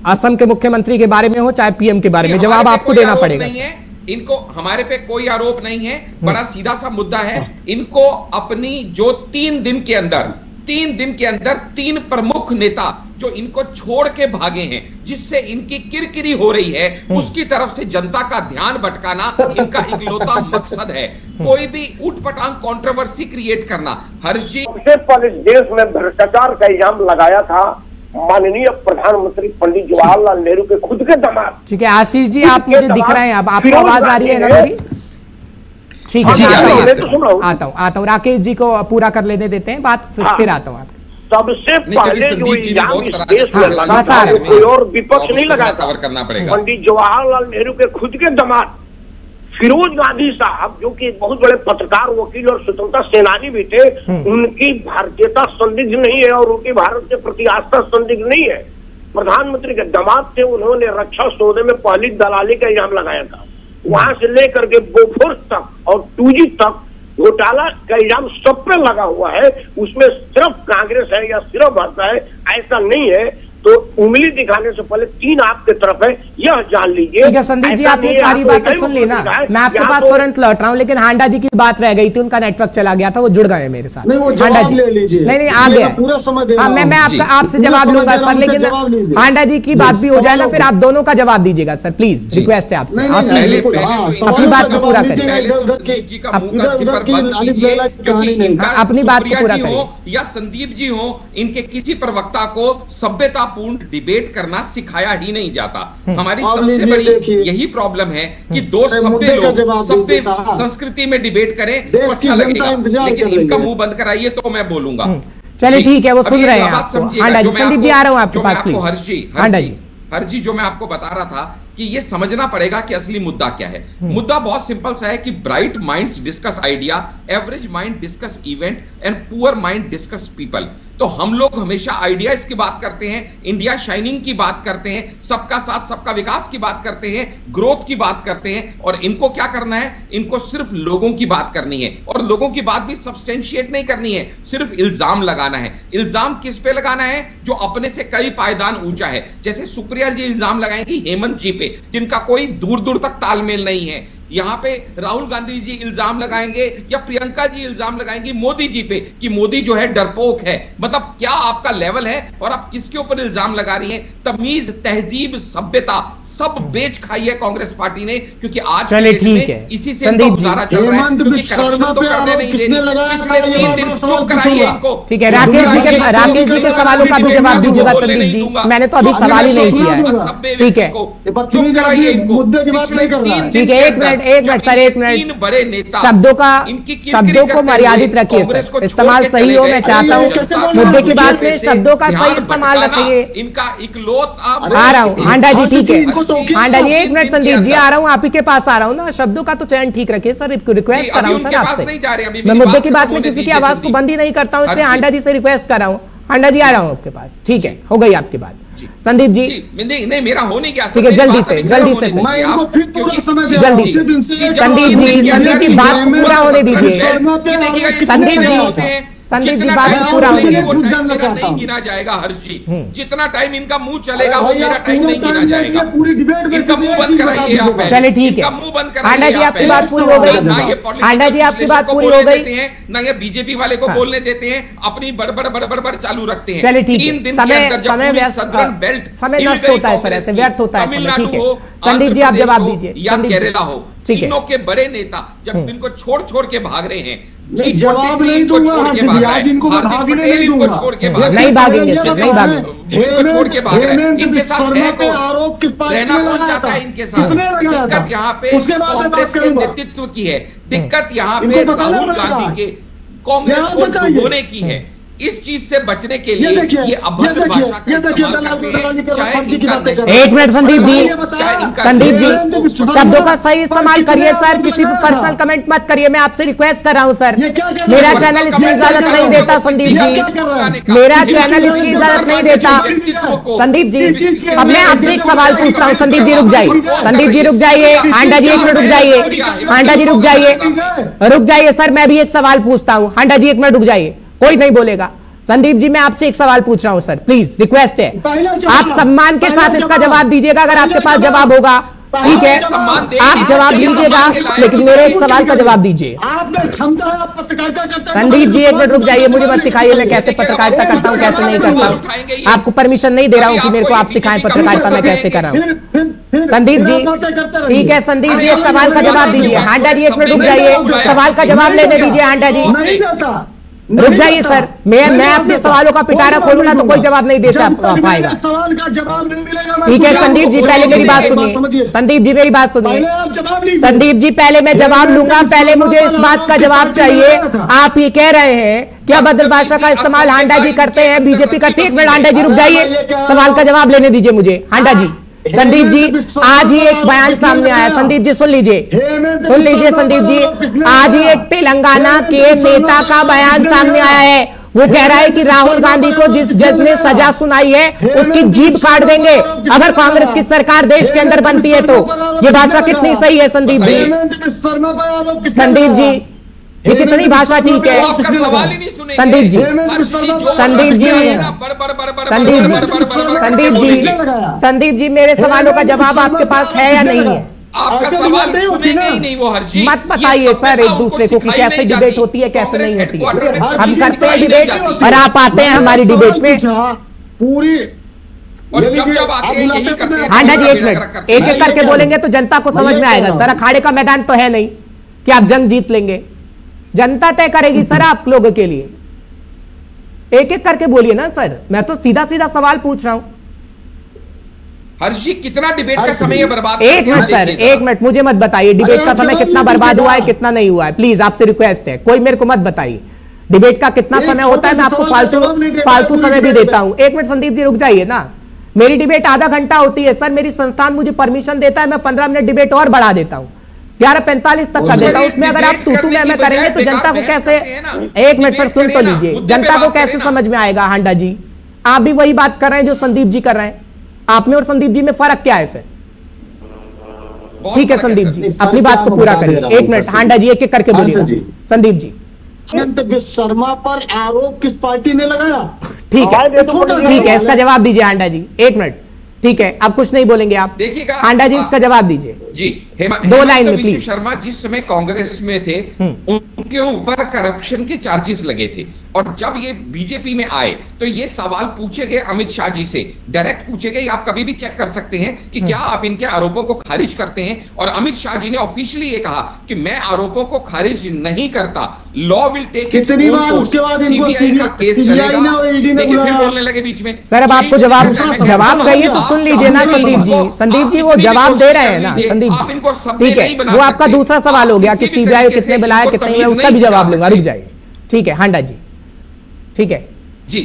असम के मुख्यमंत्री के बारे में हो चाहे पीएम के बारे में, जवाब आपको देना पड़ेगा। इनको हमारे पे कोई आरोप नहीं है, बड़ा सीधा सा मुद्दा है। इनको अपनी जो 3 दिन के अंदर 3 प्रमुख नेता जो इनको छोड़ के भागे हैं, जिससे इनकी किरकिरी हो रही है, उसकी तरफ से जनता का ध्यान भटकाना इनका इकलौता मकसद है। कोई भी उठपटांग कंट्रोवर्सी क्रिएट करना। हर्ष जी सबसे पहले देश में भ्रष्टाचार का इल्जाम लगाया था माननीय प्रधानमंत्री पंडित जवाहरलाल नेहरू के खुद के दामाद। ठीक है आशीष जी आप मुझे दिख रहे हैं, अब आपकी आवाज आ रही है ना मेरी? ठीक है आता हूँ राकेश जी को पूरा कर लेने देते हैं बात, फिर आता हूँ। सबसे पहले जो इल्जाम इस देश में लगा था कोई और विपक्ष नहीं लगा था, पंडित जवाहरलाल नेहरू के खुद के दामाद फिरोज गांधी साहब, जो कि बहुत बड़े पत्रकार, वकील और स्वतंत्रता सेनानी भी थे, उनकी भारतीयता संदिग्ध नहीं है और उनकी भारत के प्रति आस्था संदिग्ध नहीं है। प्रधानमंत्री के दामाद थे, उन्होंने रक्षा सौदे में पहली दलाली का इल्जाम लगाया था। वहां से लेकर के बोफोर्स तक और 2G तक घोटाला का इल्जाम सब पे लगा हुआ है। उसमें सिर्फ कांग्रेस है या सिर्फ भाजपा है ऐसा नहीं है। तो उंगली दिखाने से पहले 3 आपके तरफ है, यह जान लीजिए। ठीक है संदीप जी आपने सारी बातें सुन ली ना, मैं आपके पास तुरंत लौट रहा हूँ, लेकिन हांडा जी की बात रह गई थी, उनका नेटवर्क चला गया था, वो जुड़ गए मेरे साथ। हांडा जी नहीं आ गया पूरा समय। मैं आपसे जवाब लूंगा सर, लेकिन हांडा जी की बात भी हो जाए ना, फिर आप दोनों का जवाब दीजिएगा सर प्लीज, रिक्वेस्ट है आपसे। अपनी बात को पूरा करिए, अपनी बात को पूरा करिए। या संदीप जी हो, इनके किसी प्रवक्ता को सभ्यता पूर्ण डिबेट करना सिखाया ही नहीं जाता। हमारी सबसे बड़ी यही प्रॉब्लम है कि 2 सभ्य लोग सभ्य संस्कृति में डिबेट करें तो अच्छा लगेगा, लेकिन इनका मुंह बंद कराइए तो मैं बोलूंगा। चलिए ठीक है, वो सुन रहे हैं आपको। संदीप जी आ रहा हूं आपके पास प्लीज। हर्ष जी जो मैं आपको बता रहा था कि ये समझना पड़ेगा कि असली मुद्दा क्या है। मुद्दा बहुत सिंपल सा है कि bright minds discuss idea, average mind discuss event and poor mind discuss people. तो हम लोग हमेशा आइडियाज की बात करते हैं, इंडिया शाइनिंग की बात करते हैं, सबका साथ सबका विकास की बात करते हैं, ग्रोथ की बात करते हैं, और इनको क्या करना है, इनको सिर्फ लोगों की बात करनी है, और लोगों की बात भी सब्सटेंशिएट नहीं करनी है, सिर्फ इल्जाम लगाना है। इल्जाम किस पे लगाना है? जो अपने से कई पायदान ऊंचा है। जैसे सुप्रिया जी इल्जाम लगाएंगी हेमंत जी पे, जिनका कोई दूर दूर तक तालमेल नहीं है, यहाँ पे राहुल गांधी जी इल्जाम लगाएंगे या प्रियंका जी इल्जाम लगाएंगी मोदी जी पे कि मोदी जो है डरपोक है। मतलब क्या आपका लेवल है और आप किसके ऊपर इल्जाम लगा रही हैं? तमीज, तहजीब, सभ्यता सब बेच खाई है कांग्रेस पार्टी ने, क्योंकि आज चले ठीक है, इसी से इनका गुजारा चल रहा है, क्योंकि करप्शन तो करने नहीं दे रही। पिछले 3 दिन चुप कराइए इनको। ठीक है, राकेश जी के सवालों का भी जवाब दीजिएगा संदीप जी। मैंने तो अभी सवाल ही नहीं किया है। ठीक है, चुप कराइए इनको। मुद्दे की बात नहीं कर रहा है। ठीक है, एक मिनट सर, एक मिनट। 3 बड़े नेता शब्दों को मर्यादित रखिए सर, इस्तेमाल सही हो। मैं चाहता हूँ मुद्दे की बात में शब्दों का सही इस्तेमाल रखिए। इनका इकलौत आ रहा हूँ हांडा जी, ठीक है हांडा जी, एक मिनट संदीप जी, आ रहा हूँ, आप ही के पास आ रहा हूँ ना। शब्दों का तो चयन ठीक रखिए सर, रिक्वेस्ट कर रहा हूँ सर आपसे। मैं मुद्दे की बात में किसी की आवाज को बंद ही नहीं करता हूँ, इसलिए हांडा जी से रिक्वेस्ट कर रहा हूँ। हांडा जी आ रहा हूँ आपके पास। ठीक है, हो गई आपकी बात। संदीप जी नहीं, मेरा होने क्या, ठीक है, जल्दी से मैं इनको फिर पूरा समय दे जल्दी संदीप जी बात पूरा होने दीजिए। संदीप जी बात पूरा होने नहीं गिना जाएगा हर्ष जी। जितना टाइम इनका मुंह चलेगा वो मेरा टाइम नहीं गिना जाएगा। पूरी डिबेट इनका मुंह बंद कराइए आप। चलिए ठीक है, मुंह बंद कराइए। हांडा जी आपकी बात पूरी हो गई। हांडा जी आपकी बात पूरी हो गई। ना ये बीजेपी वाले को बोलने देते हैं, अपनी बड़बड़ चालू रखते हैं। चलिए ठीक है, 3 दिन के अंदर जब पूरी सदर्न बेल्ट समय नष्ट होता है सर, ऐसे व्यर्थ होता है। ठीक है संदीप जी, आप जवाब दीजिए। या केरला हो, ठीक है, तीनों के बड़े नेता जब इनको छोड़ के भाग रहे हैं, जवाब नहीं दूंगा आज इनको, मैं भागने नहीं दूंगा। नहीं भागेंगे सर, नहीं भागेंगे। छोड़ के भाग रहे हैं। इनके साथ आरोप किस बात रहना कौन चाहता है इनके साथ? दिक्कत यहाँ पे कांग्रेस के नेतृत्व की है, दिक्कत यहाँ पे राहुल गांधी के कांग्रेस को डुबोने की है। इस चीज से बचने के लिए ये अभद्र भाषा का इस्तेमाल करते हैं। एक मिनट संदीप जी, शब्दों का सही इस्तेमाल करिए सर, किसी को पर्सनल कमेंट मत करिए। मैं आपसे रिक्वेस्ट कर रहा हूं सर, मेरा चैनल इसकी इजाजत नहीं देता। संदीप जी, मेरा चैनल इसकी इजाजत नहीं देता। संदीप जी, अब मैं आपसे एक सवाल पूछता हूँ। संदीप जी रुक जाइए, संदीप जी रुक जाइए। हांडा जी 1 मिनट रुक जाइए, हांडा जी रुक जाइए सर, मैं भी एक सवाल पूछता हूँ। हांडा जी 1 मिनट रुक जाइए, कोई नहीं बोलेगा। संदीप जी, मैं आपसे एक सवाल पूछ रहा हूं सर, प्लीज रिक्वेस्ट है, आप सम्मान के साथ इसका जवाब दीजिएगा अगर आपके पास जवाब होगा। ठीक है, आप जवाब दीजिएगा, लेकिन मेरे एक सवाल का जवाब दीजिए। संदीप जी 1 मिनट रुक जाइए, मुझे मत सिखाइए मैं कैसे पत्रकारिता करता हूँ कैसे नहीं करता हूँ। आपको परमिशन नहीं दे रहा हूँ कि मेरे को आप सिखाएं पत्रकारिता मैं कैसे कर रहा हूँ। संदीप जी ठीक है, संदीप जी एक सवाल का जवाब दीजिए। हांडा जी 1 मिनट रुक जाइए, सवाल का जवाब लेने दीजिए। हांडा जी रुक जाइए सर, मैं अपने सवालों का पिटारा खोलूंगा तो कोई जवाब नहीं दे पाएगा। सवाल का जवाब नहीं मिलेगा। ठीक है संदीप जी, पहले मेरी बात सुनिए। संदीप जी मेरी बात सुनिए। संदीप जी पहले मैं जवाब लूंगा, पहले मुझे इस बात का जवाब चाहिए। आप ये कह रहे हैं कि अभद्र भाषा का इस्तेमाल हांडा जी करते हैं, बीजेपी करती है। 1 मिनट हांडा जी रुक जाइए, सवाल का जवाब लेने दीजिए मुझे। हांडा जी, संदीप जी आज ही एक बयान सामने आया। संदीप जी सुन लीजिए संदीप जी, आज ही एक तेलंगाना के नेता का बयान सामने आया है। वो कह रहा है कि राहुल गांधी को जिस जज ने सजा सुनाई है उसकी जीभ काट देंगे अगर कांग्रेस की सरकार देश के अंदर बनती है तो। ये भाषा कितनी सही है संदीप जी? संदीप जी ये कितनी भाषा ठीक है? संदीप जी संदीप जी मेरे सवालों का जवाब आपके पास है या नहीं है? आपका सवाल सुनेंगे ही नहीं वो हर्षी। मत बताइए सर एक दूसरे को कि कैसे डिबेट होती है कैसे नहीं होती है। हम करते हैं डिबेट और आप आते हैं हमारी डिबेट में पूरी। हांडा जी 1 मिनट, एक एक करके बोलेंगे तो जनता को समझ में आएगा। सर अखाड़े का मैदान तो है नहीं कि आप जंग जीत लेंगे, जनता तय करेगी सर आप लोगों के लिए। एक एक करके बोलिए ना सर, मैं तो सीधा सीधा सवाल पूछ रहा हूं। हर्षी कितना डिबेट का समय बर्बाद? 1 मिनट सर, 1 मिनट, मुझे मत बताइए डिबेट का समय कितना बर्बाद हुआ है कितना नहीं हुआ है। प्लीज आपसे रिक्वेस्ट है, कोई मेरे को मत बताइए डिबेट का कितना समय होता है। मैं आपको फालतू समय भी देता हूं। 1 मिनट संदीप जी रुक जाइए ना, मेरी डिबेट आधा घंटा होती है सर। मेरी संस्थान मुझे परमिशन देता है, मैं 15 मिनट डिबेट और बढ़ा देता हूं, 11:45 तक कर देता हूं। उसमें अगर आप तू मैं करेंगे तो जनता को कैसे? 1 मिनट सर सुन तो लीजिए, जनता को कैसे समझ में आएगा? हांडा जी आप भी वही बात कर रहे हैं जो संदीप जी कर रहे हैं। आप में और संदीप जी में फर्क क्या है फिर? ठीक है संदीप जी अपनी बात को पूरा करिए। 1 मिनट हांडा जी एक एक करके बोलिए। संदीप जी शर्मा पर आरोप किस पार्टी ने लगाया? ठीक है ठीक है, इसका जवाब दीजिए हांडा जी। 1 मिनट ठीक है, अब कुछ नहीं बोलेंगे आप? देखिएगा हांडा जी, इसका जवाब दीजिए जी। दो लाइन में प्लीज। शर्मा जिस समय कांग्रेस में थे उनके ऊपर करप्शन के चार्जेस लगे थे, और जब ये बीजेपी में आए तो ये सवाल पूछे गए अमित शाह जी से, डायरेक्ट पूछे गए, आप कभी भी चेक कर सकते हैं कि क्या आप इनके आरोपों को खारिज करते हैं, और अमित शाह जी ने ऑफिशियली ये कहा कि मैं आरोपों को खारिज नहीं करता, law will take its own course. उसके बाद इनको सीबीआई का केस चलेगा। देखिए फिर बोलने लगे बीच में। सर अब आपको जवाब चाहिए तो सुन लीजिए ना संदीप जी। संदीप जी वो जवाब दे रहे हैं ना संदीप जी, ठीक है, वो आपका दूसरा सवाल हो गया कि सीबीआई कितने बुलाया कितने बुलाया, उसका भी जवाब लूंगा, रुक जाइए। ठीक है हांडा जी, ठीक है जी।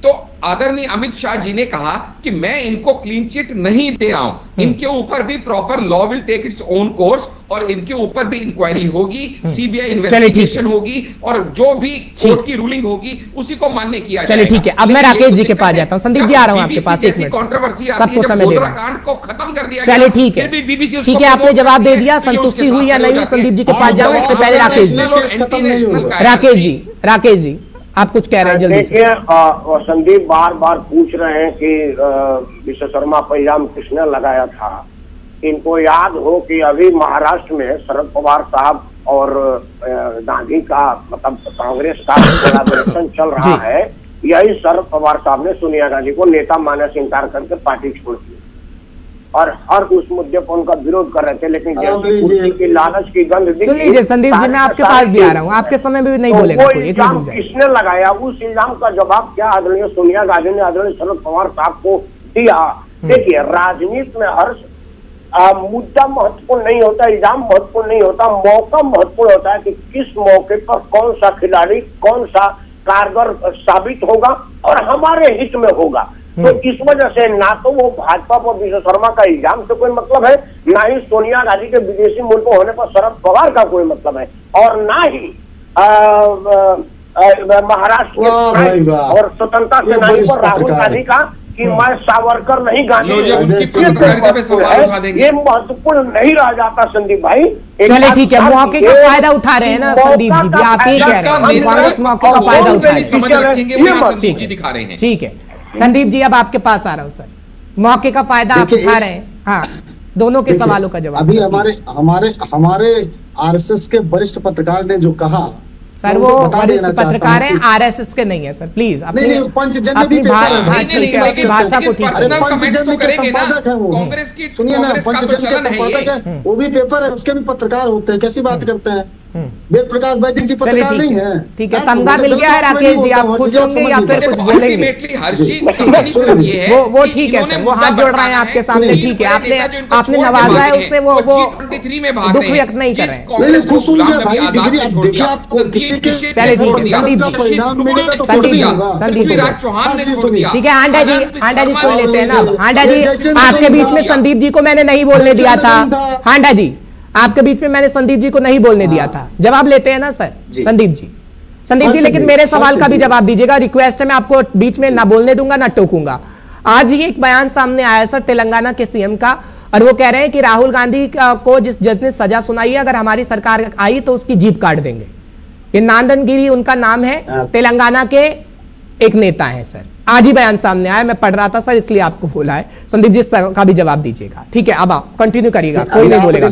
तो आदरणीय अमित शाह जी ने कहा कि मैं इनको क्लीन चिट नहीं दे रहा हूं, इनके ऊपर भी proper law will take its own course, और इनके ऊपर भी इंक्वायरी होगी, सीबीआई इन्वेस्टिगेशन होगी, और जो भी कोर्ट की रूलिंग होगी उसी को मान्य किया जाएगा। चलिए ठीक है, अब मैं राकेश जी के पास जाता हूं। संदीप जी आ रहा हूं आपके पास, एक मिनट, कंट्रोवर्सी सबको समय दे रहा हूं, कांड को खत्म कर दिया। चलिए ठीक है, ठीक है, आपने जवाब दे दिया, संतुष्टि हुई या नहीं? संदीप जी के पास जाऊं उससे पहले राकेश जी, राकेश जी आप कुछ कह रहे हैं जल्दी से। देखिए संदीप बार बार पूछ रहे हैं कि विश्वकर्मा पर इल्जाम किसने लगाया था। इनको याद हो कि अभी महाराष्ट्र में शरद पवार साहब और गांधी का मतलब कांग्रेस का कोलैबोरेशन चल रहा है। यही शरद पवार साहब ने सोनिया गांधी को नेता मानने से इंकार करके पार्टी छोड़ दी, और हर उस मुद्दे पर उनका विरोध कर रहे थे, लेकिन जैसे कुर्सी की लालच की गंध दिखी। सुन लीजिए संदीप जी, मैं आपके पास भी आ रहा हूँ, आपके समय में भी नहीं बोलेगा कोई। इल्जाम किसने लगाया, उस इल्जाम का जवाब क्या आदरणीय सोनिया गांधी ने आदरणीय शरद पवार साहब को दिया। देखिए राजनीति में हर मुद्दा महत्वपूर्ण नहीं होता, इल्जाम महत्वपूर्ण नहीं होता, मौका महत्वपूर्ण होता है कि किस मौके पर कौन सा खिलाड़ी कौन सा कारगर साबित होगा और हमारे हित में होगा। तो इस वजह से ना तो वो भाजपा पर विश्वकर्मा का इल्जाम से कोई मतलब है, ना ही सोनिया गांधी के विदेशी मुल्क होने पर शरद पवार का कोई मतलब है, और ना ही महाराष्ट्र और स्वतंत्रता सेनानी पर राहुल गांधी का कि मैं सावरकर नहीं गांधी। ये महत्वपूर्ण नहीं रह जाता संदीप भाई। चले ठीक है, मौके का फायदा उठा रहे हैं ना संदीप जी, आप ये कह रहे हैं कांग्रेस मौके का फायदा उठा रहे हैं। ठीक है संदीप जी, अब आपके पास आ रहा हूं सर, मौके का फायदा आप उठा रहे हैं। हाँ, दोनों के सवालों का जवाब। अभी हमारे आरएसएस के वरिष्ठ पत्रकार ने जो कहा, सर वो वरिष्ठ पत्रकार हैं, आरएसएस के नहीं है सर, प्लीज अपनी भाषा को ठीक से। कांग्रेस की सुनिए ना, पंचजन के संपादक है, वो भी पेपर है, उसके भी पत्रकार होते हैं, कैसी बात करते हैं? वेद प्रकाश वैदिक जी पत्रकार नहीं है। ठीक है, तमगा मिल गया है राकेश जी, आप खुश होंगे या फिर कुछ बोलेंगे? वो ठीक है सर, वो हाथ जोड़ रहे हैं आपके सामने, ठीक है, आपने नवाजा है उससे, वो दुख व्यक्त नहीं कर रहे हैं। ठीक है हांडा जी सुन लेते हैं ना। हांडा जी आपके बीच में संदीप जी को मैंने नहीं बोलने दिया था, हांडा जी आपके बीच में मैंने संदीप जी को नहीं बोलने दिया था। जवाब लेते हैं ना सर संदीप जी, लेकिन मेरे सवाल का भी जवाब दीजिएगा, रिक्वेस्ट है, मैं आपको बीच में ना बोलने दूंगा ना टोकूंगा। आज ही एक बयान सामने आया सर तेलंगाना के सीएम का, और वो कह रहे हैं कि राहुल गांधी को जिस जज ने सजा सुनाई है, अगर हमारी सरकार आई तो उसकी जीभ काट देंगे। ये नांदन गिरी उनका नाम है, तेलंगाना के एक नेता है सर। आज ही बयान सामने आया, मैं पढ़ रहा था सर इसलिए आपको बोला है। संदीप जी का भी जवाब दीजिएगा, ठीक है? अब आप कंटिन्यू करिएगा, कोई नहीं बोलेगा।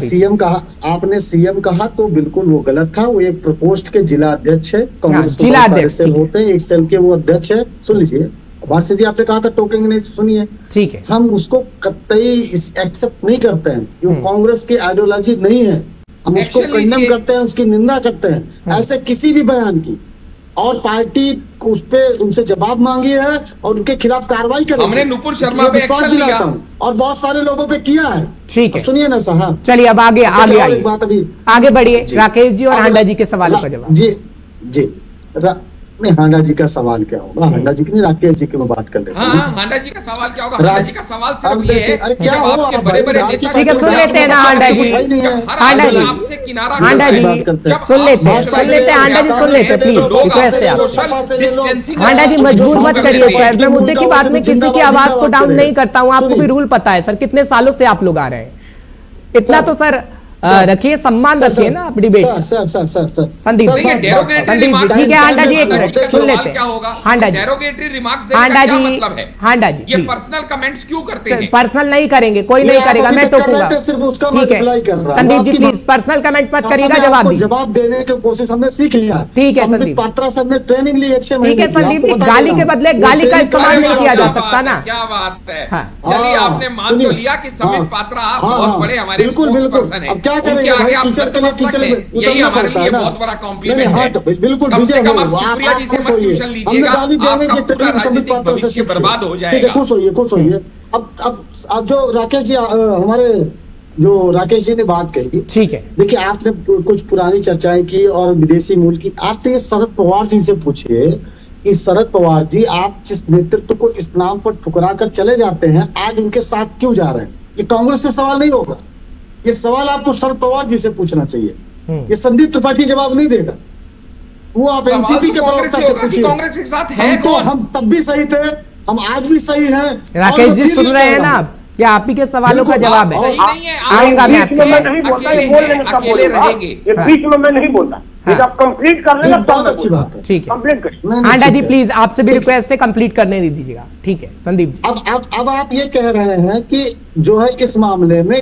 आपने सीएम कहा तो बिल्कुल वो गलत था। वो एक प्रकोष्ठ के जिला अध्यक्ष है, कांग्रेस जिला अध्यक्ष होते हैं, एक सेल के वो अध्यक्ष है। सुन लीजिए वारसी जी, आपने कहा था टोकेंगे नहीं, सुनिए, ठीक है, हम उसको कतई एक्सेप्ट नहीं करते हैं, वो कांग्रेस की आइडियोलॉजी नहीं है, हम उसको कंडेम करते हैं, उसकी निंदा करते हैं ऐसे किसी भी बयान की, और पार्टी उस पे उनसे जवाब मांगी है और उनके खिलाफ कार्रवाई करेगी। हमने नुपुर शर्मा पे एक्शन लिया और बहुत सारे लोगों पे किया है। ठीक है, सुनिए ना साहब, चलिए अब आगे बात अभी आगे बढ़िए। राकेश जी और हांडा जी के सवालों का जवाब। जी नहीं, हांडा जी का सवाल क्या होगा? हांडा जी की नहीं, राकेश जी की मैं बात कर लेता हूं। हांडा जी का सवाल क्या होगा? हांडा जी का सवाल सिर्फ ये है, अरे क्या होगा, बड़े-बड़े नेता, ठीक है सुन लेते हैं ना हांडा जी, आपसे किनारा हांडा जी सुन लेते हैं, हांडा जी सुन लेते हैं, प्लीज रिक्वेस्ट है आपसे। हांडा जी मजबूर मत करिए सर, मैं मुद्दे की बात में किसी की आवाज को डाउन नहीं करता हूं, आपको भी रूल पता है सर, कितने सालों से आप लोग आ रहे हैं। इतना तो सर रखिए, सम्मान रखिए ना आप डिबेट। संदीप जी, ठीक है हांडा जी, एक मिनट सुन लेते हैं। हांडा जी, हांडा जी, हांडा जी, ये पर्सनल कमेंट्स क्यों करते हैं? पर्सनल नहीं करेंगे, कोई नहीं करेगा, मैं टोकूंगा। ठीक है Sandeep ji, please personal comment मत करिएगा, जवाब देने की कोशिश हमने सीख लिया। ठीक है संदीप, पात्रा सर ने ट्रेनिंग ली 6 महीने। ठीक है संदीप जी, गाली के बदले गाली का इस्तेमाल नहीं किया जा सकता ना। क्या बात है, चलिए आपने मान तो लिया कि समित पात्रा बहुत बड़े हमारे स्पोक्सपर्सन हैं। अब क्या करेंगे, यही हमारे लिए बहुत बड़ा कॉम्प्लीमेंट है। बिल्कुल, कम से कम आप सुप्रिया जी से मत ट्यूशन लीजिएगा, आपका राजनीतिक भविष्य बर्बाद हो जाएगा। खुश होइए, खुश होइए। अब जो राकेश जी हमारे जो राकेश जी ने बात कही, ठीक है, देखिए आपने कुछ पुरानी चर्चाएं की और विदेशी मूल की। आप तो ये शरद पवार जी से पूछिए कि शरद पवार जी, आप जिस नेतृत्व को इस नाम पर ठुकरा कर चले जाते हैं, आज उनके साथ क्यों जा रहे हैं? ये कांग्रेस से सवाल नहीं होगा, ये सवाल आपको शरद पवार जी से पूछना चाहिए। ये संदीप त्रिपाठी जवाब नहीं देगा, वो आप एनसीपी के प्रवक्ता से पूछिए। कांग्रेस के साथ है कौन? हम तब भी सही थे, हम आज भी सही हैं। राकेश जी सुन रहे हैं ना आप? क्या आप ही के सवालों का जवाब है? आऊंगा मैं आपके। अकेले रहेंगे, बीच में मैं नहीं बोलता, आप कंप्लीट कर लेना, बहुत अच्छी बात है। ठीक है, कंप्लीट कर। हांडा जी प्लीज आपसे भी रिक्वेस्ट है, कंप्लीट करने दीजिएगा। ठीक है संदीप जी, अब आप ये कह रहे हैं कि जो है इस मामले में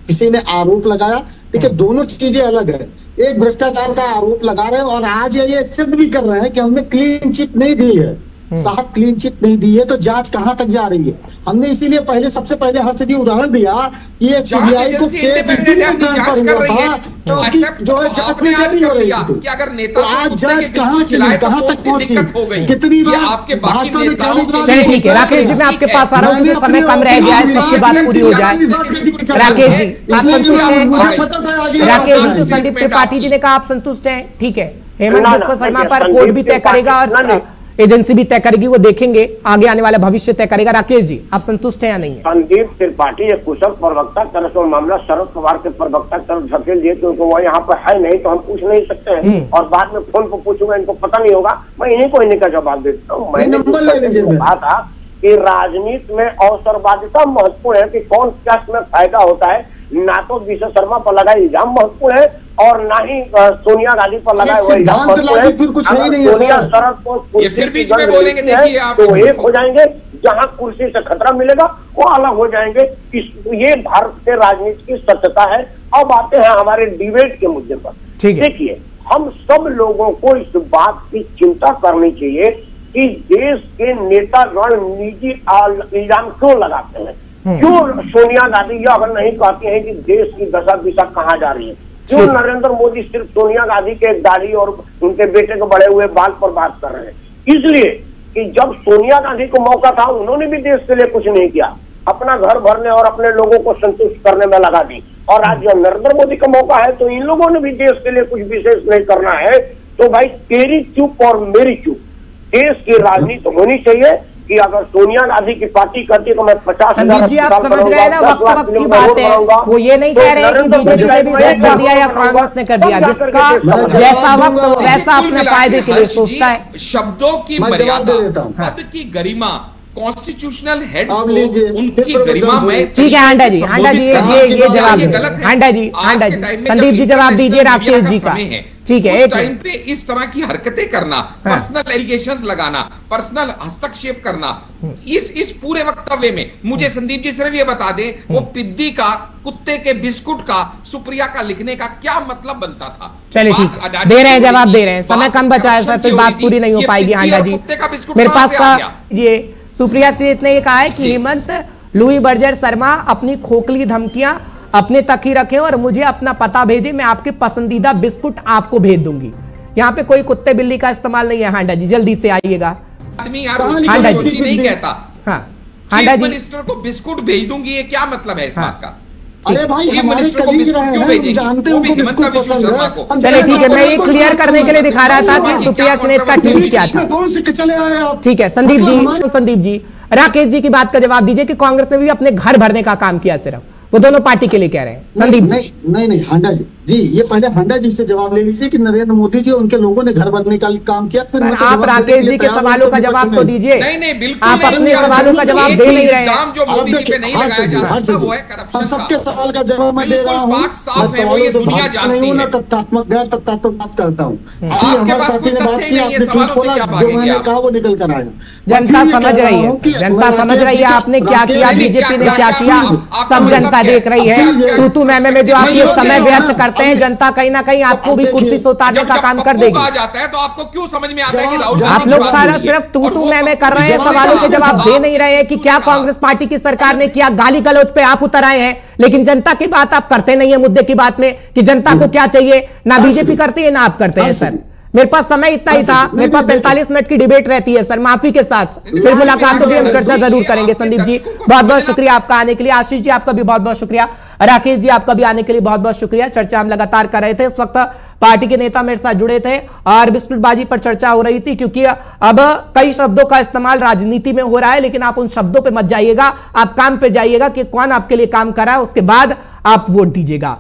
किसी ने आरोप लगाया। देखिए दोनों चीजें अलग है, एक भ्रष्टाचार का आरोप लगा रहे हैं और आज ये एक्सेप्ट भी कर रहे हैं कि हमने क्लीन चिट नहीं दी है। साहब क्लीन चिट नहीं दी है तो जांच कहां तक जा रही है? हमने इसीलिए सबसे पहले हर्ष जी उदाहरण दिया कि ये सीबीआई को केस ट्रांसफर हुआ था, क्योंकि जो है जांच में देरी हो रही थी। कि अगर नेता आज जांच कहां चली, कहां तक पहुंची, कितनी बार आपके भाजपा ने चालीस बार। चलिए ठीक है राकेश जी, मैं आपके पास आ रहा हूँ, मुझे समय कम रह गया है, सबकी बात पूरी हो जाए। राकेश जी आप संतुष्ट हैं? राकेश जी, संदीप त्रिपाठी जी ने कहा आप संतुष्ट हैं? ठीक है, हेमंत बिस्वा शर्मा पर कोर्ट भी तय करेगा और एजेंसी भी तय करेगी, वो देखेंगे, आगे आने वाला भविष्य तय करेगा। राकेश जी आप संतुष्ट हैं या नहीं है? संदीप त्रिपाठी एक कुशल प्रवक्ता तरह से मामला शरद पवार के प्रवक्ता तरफ धकेल दिए, क्योंकि वो यहाँ पर है नहीं तो हम पूछ नहीं सकते हैं, और बाद में फोन पर पूछूंगा, इनको पता नहीं होगा, मैं इन्हीं को इन्हीं का जवाब देता हूँ। मैंने कहा था कि राजनीति में अवसरवादिता महत्वपूर्ण है, कि कौन क्या में फायदा होता है। ना तो विश्व शर्मा पर लगा इल्जाम महत्वपूर्ण है और ना ही सोनिया गांधी पर लगा हुआ इल्जाम महत्वपूर्ण है। सोनिया शरद को फिर बीच में बोलेंगे, देखिए आप तो एक हो जाएंगे, जहां कुर्सी से खतरा मिलेगा वो अलग हो जाएंगे। ये भारत के राजनीति की सत्यता है। अब आते हैं हमारे डिबेट के मुद्दे पर। देखिए हम सब लोगों को इस बात की चिंता करनी चाहिए कि देश के नेतागण निजी इल्जाम क्यों लगाते हैं, क्यों सोनिया गांधी यह अगर नहीं कहती है कि देश की दशा दिशा कहाँ जा रही है, क्यों नरेंद्र मोदी सिर्फ सोनिया गांधी के दाढ़ी और उनके बेटे के बड़े हुए बाल पर बात कर रहे हैं? इसलिए कि जब सोनिया गांधी को मौका था उन्होंने भी देश के लिए कुछ नहीं किया, अपना घर भरने और अपने लोगों को संतुष्ट करने में लगा दी। और आज जब नरेंद्र मोदी का मौका है तो इन लोगों ने भी देश के लिए कुछ विशेष नहीं करना है। तो भाई तेरी चुप और मेरी चुप, देश की राजनीति होनी चाहिए कि अगर सोनिया गांधी की पार्टी करती है तो मैं 50,000 जी आप समझ रहे हैं ना, वक्त की बात है, वो ये नहीं कह रहे कि बीजेपी ने भी कर दिया या कांग्रेस ने कर दिया, जिसका जैसा वक्त वैसा अपने फायदे के लिए सोचता है। शब्दों की मर्यादा, पद की गरिमा, कॉन्स्टिट्यूशनल हेड्स को उनकी गरिमा में। ठीक है हांडा जी, हांडा जी ये जवाब है। हांडा जी संदीप जी जवाब दीजिए राकेश जी का। ठीक है, उस टाइम पे इस तरह की हरकतें करना, पर्सनल एलिगेशंस लगाना, पर्सनल हस्तक्षेप करना, इस पूरे वक्तव्य में मुझे संदीप जी सिर्फ ये बता दें, वो पिद्दी का, कुत्ते के बिस्कुट का, सुप्रिया का लिखने का क्या मतलब बनता था? चलिए ठीक है, दे रहे हैं जवाब, दे रहे हैं, समय कम बचा है सर, फिर बात पूरी नहीं हो पाएगी। हांडा जी मेरे पास का ये सुप्रिया श्रीत ने ये कहा है कि हेमंत लुई बर्जर शर्मा अपनी खोखली धमकियां अपने तक ही रखें और मुझे अपना पता भेजें, मैं आपके पसंदीदा बिस्कुट आपको भेज दूंगी। यहाँ पे कोई कुत्ते बिल्ली का इस्तेमाल नहीं है। हांडा जी जल्दी से आइएगा। आदमी यार हांडा जी नहीं कहता। हाँ हांडा जी, मिनिस्टर को बिस्कुट भेज दूंगी, ये क्या मतलब है इस बात का? अरे भाई हमारे कलीग रहे हैं, जानते हैं उनको बिल्कुल पसंद है। चलिए ठीक है, मैं ये क्लियर करने के लिए दिखा रहा था कि सुप्रिया श्रीत का ट्वीट क्या था। ठीक है संदीप जी राकेश जी की बात का जवाब दीजिए कि कांग्रेस ने भी अपने घर भरने का काम किया, सिर्फ वो दोनों पार्टी के लिए कह रहे हैं। संदीप नहीं हांडा जी ये पहले हांडा जी से जवाब ले लीजिए कि नरेंद्र मोदी जी उनके लोगों ने घर बनने का काम किया। फिर आप राकेश जी के सवालों का जवाब तो दीजिए। नहीं बिल्कुल आप अपने सवालों का जवाब दे नहीं रहे हैं। जो मोदी जी पे नहीं लगाया जा रहा था वो है करप्शन। सबके सवाल का जवाब मैं दे रहा हूँ, सवालों से भागता नहीं हूँ, ना तथ्यात्मक गैर तथ्यात्मक बात करता हूँ। हमारे साथी ने बात की, आपने ट्वीट खोला, जो मैंने कहा वो निकल कर आया। जनता समझ रही है, जनता समझ रही है आपने क्या किया, बीजेपी ने क्या किया, सब जनता देख रही है। तू मैं जो आप ये समय व्यर्थ करते हैं, जनता कहीं ना कहीं आपको भी कुर्सी से उतारने का काम कर देगी। आ जाता है तो आपको क्यों समझ में आता है कि राहुल आप लोग सारा सिर्फ तू मैं कर रहे हैं, सवालों के जवाब दे नहीं रहे हैं कि क्या कांग्रेस पार्टी की सरकार ने किया। गाली गलौज पे आप उतर आए हैं, लेकिन जनता की बात आप करते नहीं है। मुद्दे की बात में कि जनता को क्या चाहिए, ना बीजेपी करती है ना आप करते हैं। सर मेरे पास समय इतना ही था, मेरे पास 45 मिनट की डिबेट रहती है सर, माफी के साथ। फिर मुलाकात होगी, हम चर्चा जरूर करेंगे। संदीप जी बहुत बहुत शुक्रिया आपका आने के लिए। आशीष जी आपका भी बहुत बहुत शुक्रिया। राकेश जी आपका भी आने के लिए बहुत बहुत शुक्रिया। चर्चा हम लगातार कर रहे थे, इस वक्त पार्टी के नेता मेरे साथ जुड़े थे और बिस्कुटबाजी पर चर्चा हो रही थी, क्योंकि अब कई शब्दों का इस्तेमाल राजनीति में हो रहा है, लेकिन आप उन शब्दों पे मत जाइएगा, आप काम पे जाइएगा कि कौन आपके लिए काम कर रहा है, उसके बाद आप वोट दीजिएगा।